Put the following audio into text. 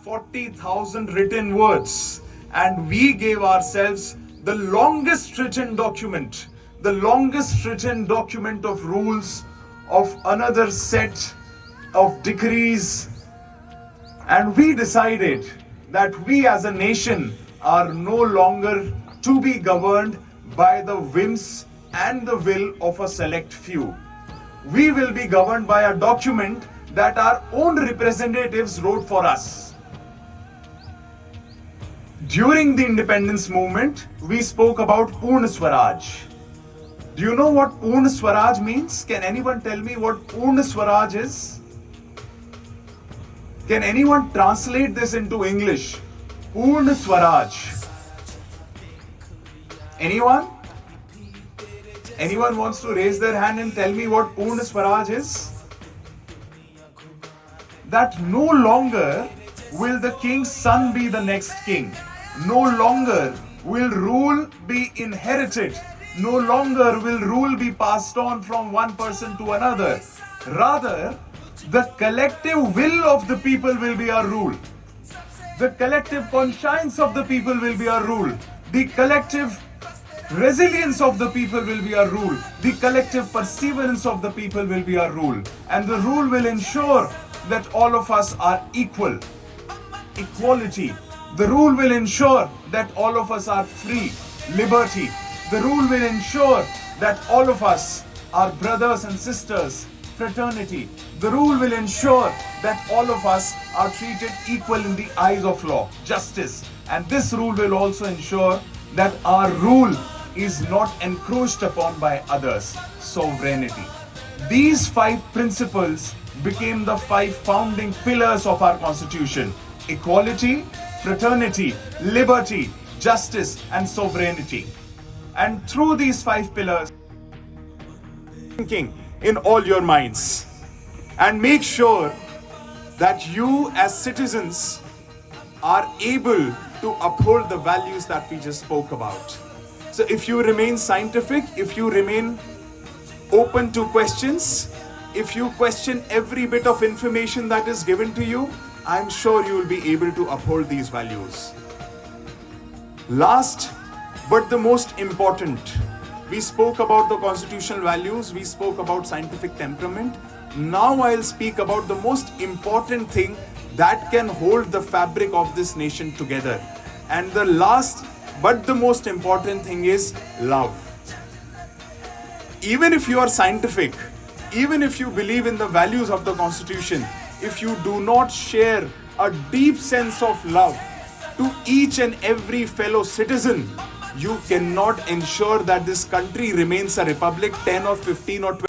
40,000 written words, and we gave ourselves the longest written document of rules, of another set of decrees, and we decided that we as a nation are no longer to be governed by the whims and the will of a select few. We will be governed by a document that our own representatives wrote for us. During the independence movement, we spoke about Purna Swaraj. Do you know what Purna Swaraj means? Can anyone tell me what Purna Swaraj is? Can anyone translate this into English? Purna Swaraj. Anyone? Anyone wants to raise their hand and tell me what Purna Swaraj is? That no longer will the king's son be the next king. No longer will rule be inherited. No longer will rule be passed on from one person to another. Rather, the collective will of the people will be our rule. The collective conscience of the people will be our rule. The collective resilience of the people will be our rule. The collective perseverance of the people will be our rule. And the rule will ensure that all of us are equal. Equality. The rule will ensure that all of us are free. Liberty. The rule will ensure that all of us are brothers and sisters. Fraternity. The rule will ensure that all of us are treated equal in the eyes of law. Justice. And this rule will also ensure that our rule is not encroached upon by others. Sovereignty. These 5 principles became the 5 founding pillars of our constitution: equality, fraternity, liberty, justice, and sovereignty. And through these 5 pillars, thinking in all your minds, and make sure that you as citizens are able to uphold the values that we just spoke about. So if you remain scientific, if you remain open to questions, if you question every bit of information that is given to you, I'm sure you will be able to uphold these values. Last but the most important, we spoke about the constitutional values, we spoke about scientific temperament. Now I'll speak about the most important thing that can hold the fabric of this nation together. And the last but the most important thing is love. Even if you are scientific, even if you believe in the values of the Constitution, if you do not share a deep sense of love to each and every fellow citizen, you cannot ensure that this country remains a republic 10 or 15 or 20